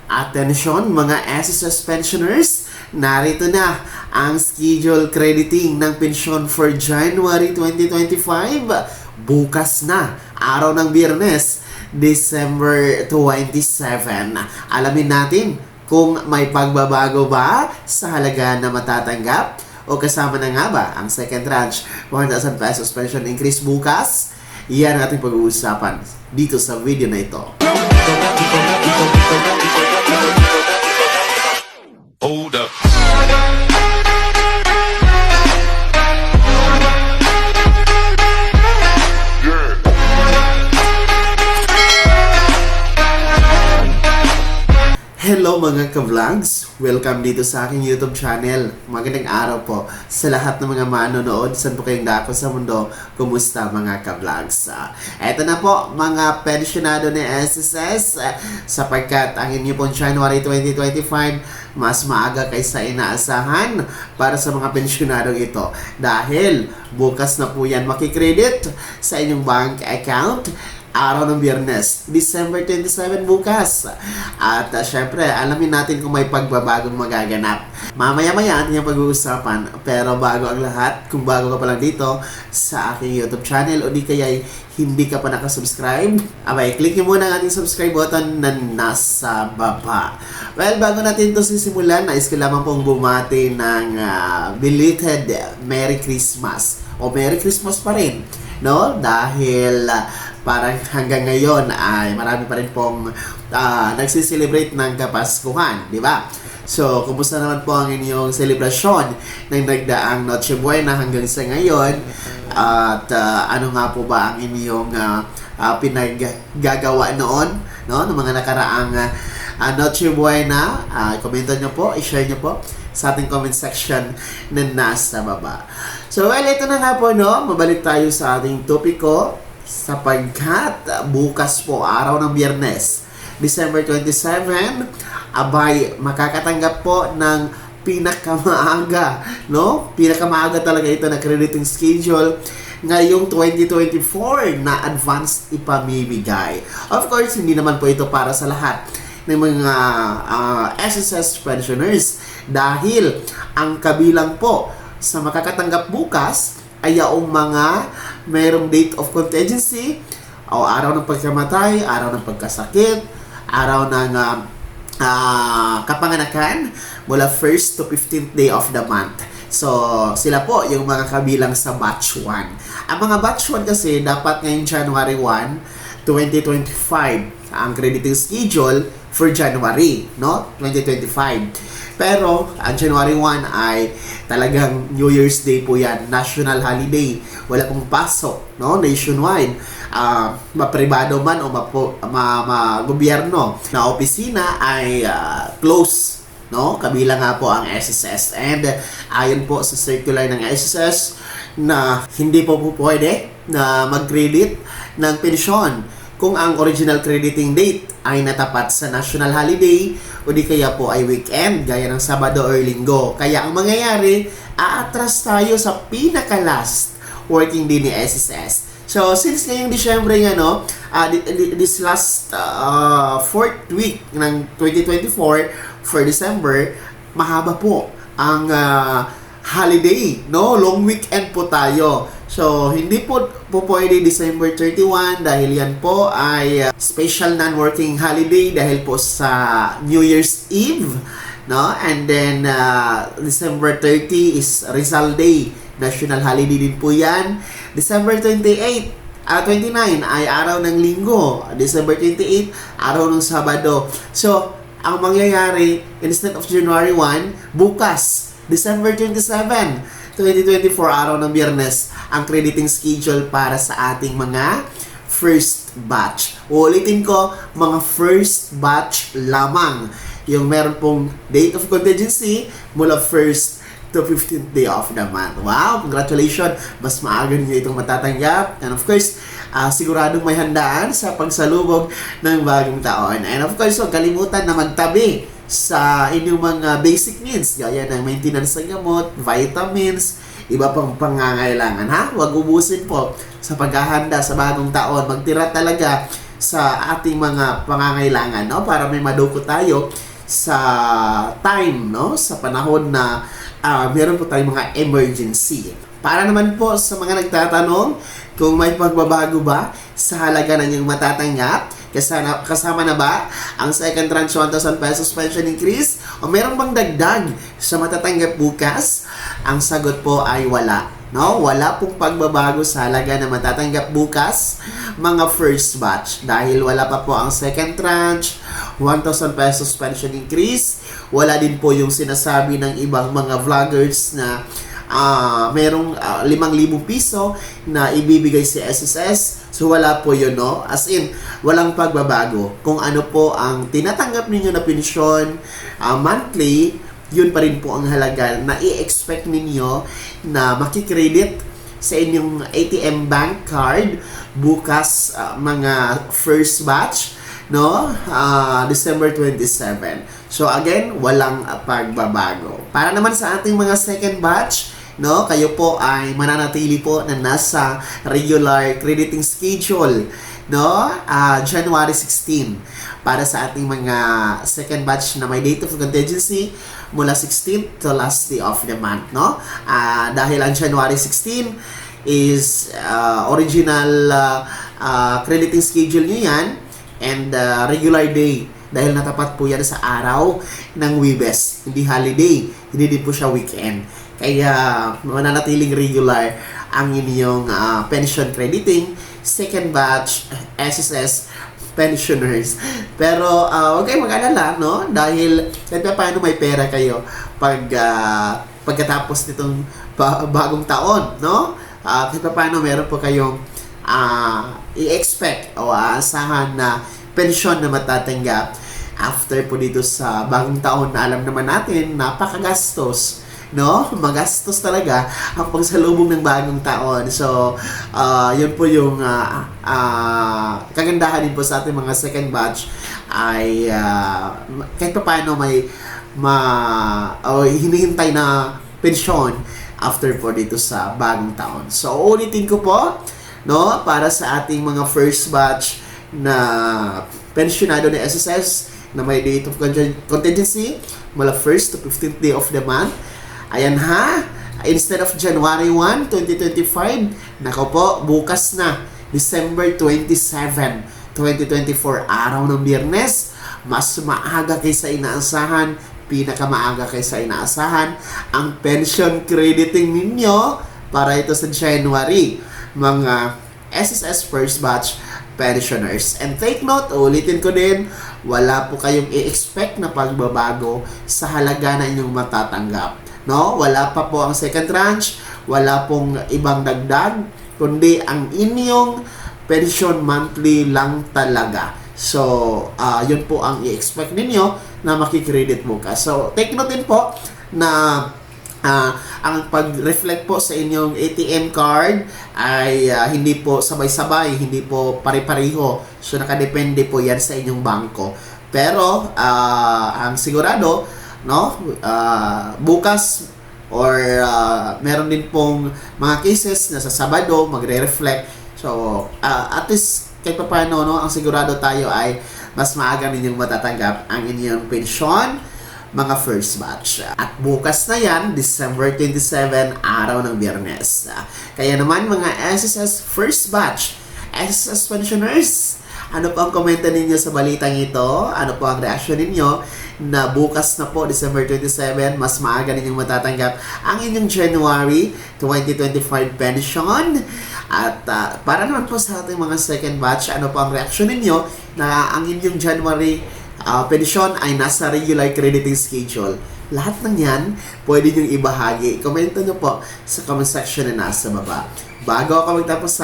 Atensyon mga SSS pensioners, narito na ang schedule crediting ng pensyon for January 2025. Bukas na, araw ng Biyernes, December 27. Alamin natin kung may pagbabago ba sa halaga na matatanggap o kasama na nga ba ang second tranche 1,000 pesos pension increase bukas. Yan ang ating pag-uusapan dito sa video na ito. Hold up. Hello mga ka-vlogs! Welcome dito sa aking YouTube channel. Magandang araw po sa lahat ng mga manonood. Saan po kayong dako sa mundo? Kumusta mga ka-vlogs? Eto na po mga pensionado ni SSS sapagkat ang inyo pong January 2025 mas maaga kaysa inaasahan para sa mga pensionado ito. Dahil bukas na po yan makikredit sa inyong bank account. Araw ng Biyernes, December 27 bukas. At syempre, alamin natin kung may pagbabagong magaganap. Mamaya-maya ating yung pag-uusapan. Pero bago ang lahat, kung bago ka pa lang dito sa aking YouTube channel o di kaya hindi ka pa nakasubscribe, abay, click nyo muna ang ating subscribe button na nasa baba. Well, bago natin ito sisimulan, nais ko lamang pong bumati ng belated Merry Christmas. O Merry Christmas pa rin, no? Dahil parang hanggang ngayon ay marami pa rin pong nagsiselebrate ng Kapaskuhan, di ba? So, kumusta naman po ang inyong selebrasyon ng nagdaang Noche Buena hanggang sa ngayon? At ano nga po ba ang inyong pinaggagawa noon, no? Ng mga nakaraang Noche Buena? Komento nyo po, i-share nyo po sa ating comment section na nasa baba. So, well, ito na nga po, no? Mabalik tayo sa ating topiko. Sapagkat bukas po, araw ng Biyernes, December 27, abay, makakatanggap po ng pinakamaaga, no? Pinakamaaga talaga ito na crediting schedule ngayong 2024 na advanced ipamibigay. Of course, hindi naman po ito para sa lahat ng mga SSS pensioners dahil ang kabilang po sa makakatanggap bukas ay yung mga mayroong date of contingency o araw ng pagkamatay, araw ng pagkasakit, araw ng kapanganakan mula 1st to 15th day of the month. So, sila po yung mga kabilang sa batch 1. Ang mga batch 1 kasi dapat ngayong January 1, 2025 ang crediting schedule for January, no? 2025. Pero, ang January 1 ay talagang New Year's Day po yan. National holiday. Wala pong pasok, no? Nationwide. Mapribado man o gobyerno na opisina ay close, no? Kabila nga po ang SSS. And ayon po sa circular ng SSS na hindi po pwede na mag-credit ng pensyon kung ang original crediting date ay natapat sa national holiday o di kaya po ay weekend gaya ng Sabado or Linggo. Kaya ang mangyayari, aatras tayo sa pinaka-last working day ni SSS. So, since ngayong Disyembre nga, no, this last 4th week ng 2024 for December, mahaba po ang holiday, no? Long weekend po tayo. So, hindi po pwede December 31 dahil yan po ay special non-working holiday dahil po sa New Year's Eve, no? And then, December 30 is Rizal Day. National holiday din po yan. December 29 ay araw ng Linggo. December 28, araw ng Sabado. So, ang mangyayari, instead of January 1, bukas, December 27, 2024, araw ng Biyernes, ang crediting schedule para sa ating mga first batch. Uulitin ko, mga first batch lamang. Yung meron pong date of contingency mula 1st to 15th day of the month. Wow! Congratulations! Mas maaga niyo itong matatanggap. And of course, siguradong may handaan sa pagsalubog ng bagong taon. And of course, huwag kalimutan na magtabi sa inyong mga basic needs gaya ng maintenance ng gamot, vitamins, iba pang pangangailangan, ha? Huwag ubusin po sa paghahanda sa bagong taon. Magtira talaga sa ating mga pangangailangan, no? Para may maduko tayo sa time, no? Sa panahon na meron po tayong mga emergency. Para naman po sa mga nagtatanong kung may pagbabago ba sa halaga na inyong matatanggap, kasama na ba ang second tranche 1,000 pesos pension increase o meron bang dagdag sa matatanggap bukas? Ang sagot po ay wala. No, wala pong pagbabago sa halaga na matatanggap bukas, mga first batch. Dahil wala pa po ang second tranche, 1,000 pesos pension increase. Wala din po yung sinasabi ng ibang mga vloggers na merong 5,000 piso na ibibigay si SSS. So wala po yun, no? As in, walang pagbabago. Kung ano po ang tinatanggap ninyo na pensyon monthly, yun pa rin po ang halaga na i-expect ninyo na makikredit sa inyong ATM bank card bukas, mga first batch, no? December 27. So again, walang pagbabago. Para naman sa ating mga second batch, no, kayo po ay mananatili po na nasa regular crediting schedule, no? January 16 para sa ating mga second batch na may date of contingency mula 16th to last day of the month, no? Dahil ang January 16 is original crediting schedule nyo yan, and regular day dahil natapat po yan sa araw ng Webes, hindi holiday, hindi din po siya weekend. Kaya mananatiling regular ang inyong pension crediting second batch SSS pensioners. Pero huwag kayong mag-alala, no? Dahil paano may pera kayo pagkatapos nitong bagong taon, no? Paano meron po kayong i-expect o aasahan na pensyon na matatanggap after po dito sa bagong taon na alam naman natin napakagastos, no? Magastos talaga ang pagsalubong ng bagong taon. So, yun po yung kagandahan din po sa ating mga second batch ay kahit pa paano may hinihintay na pensyon after po dito sa bagong taon. So, ulitin ko po, no, para sa ating mga first batch na pensionado ni SSS na may date of contingency mula 1st to 15th day of the month. Ayan ha, instead of January 1, 2025, nako po, bukas na, December 27, 2024, araw ng Biyernes, mas maaga kaysa inaasahan, pinakamaaga kaysa inaasahan, ang pension crediting ninyo para ito sa January, mga SSS first batch pensioners. And take note, ulitin ko din, wala po kayong i-expect na pagbabago sa halaga na inyong matatanggap. No? Wala pa po ang second tranche, wala pong ibang dagdag, kundi ang inyong pension monthly lang talaga. So, yun po ang i-expect ninyo na makikredit bukas. So, take note din po na ang pag-reflect po sa inyong ATM card ay hindi po sabay-sabay, hindi po pare-pareho. So, nakadepende po yan sa inyong bangko. Pero, ang sigurado, no, bukas or meron din pong mga cases na sa Sabado magre-reflect. So, at least kahit pa paano, no, ang sigurado tayo ay mas maaga ninyong matatanggap ang inyong pensyon, mga first batch. At bukas na yan, December 27, araw ng Biyernes. Kaya naman mga SSS first batch, SSS pensioners, ano po ang komento ninyo sa balitang ito? Ano po ang reaksyon ninyo na bukas na po, December 27, mas maaga ninyong matatanggap ang inyong January 2025 pension? At para naman po sa ating mga second batch, ano po ang reaksyon ninyo na ang inyong January pensyon ay nasa regular crediting schedule? Lahat ng yan, pwede nyo ibahagi. Komento nyo po sa comment section na nasa baba. Bago ako magtapos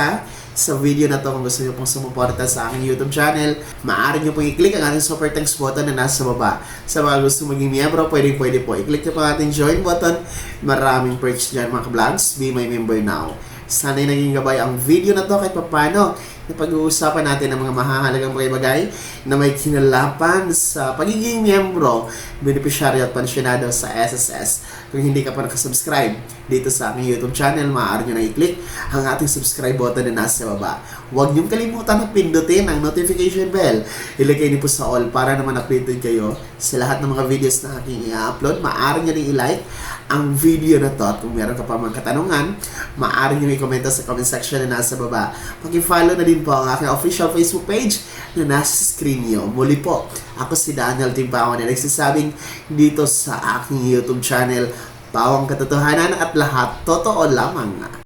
sa video na to, kung gusto nyo pong sumuporta sa aking YouTube channel, maaari nyo pong i-click ang ating super thanks button na nasa baba. Sa mga gusto maging miyembro, pwede po. I-click nyo po ang ating join button. Maraming perks dyan mga vlogs. Be my member now. Sana'y naging gabay ang video na to kahit paano na pag-uusapan natin ang mga mahahalagang bagay-bagay na may kinalapan sa pagiging miyembro, beneficiaryo at pensyonado sa SSS. Kung hindi ka pa nakasubscribe dito sa aking YouTube channel, maaari nyo na i-click ang ating subscribe button na nasa baba. Huwag niyong kalimutan na pindutin ang notification bell. Ilagay niyo po sa all para naman updated kayo sa lahat ng mga videos na aking i-upload. Maaari nyo na i-like ang video na to at kung meron ka pa mga katanungan, maaari nyo i-komenta sa comment section na nasa baba. Paki-follow na din po ang aking official Facebook page na nasa screen nyo. Muli po, ako si Daniel Timpawan na nagsasabing dito sa aking YouTube channel, Pawang Katotohanan at lahat totoo lamang.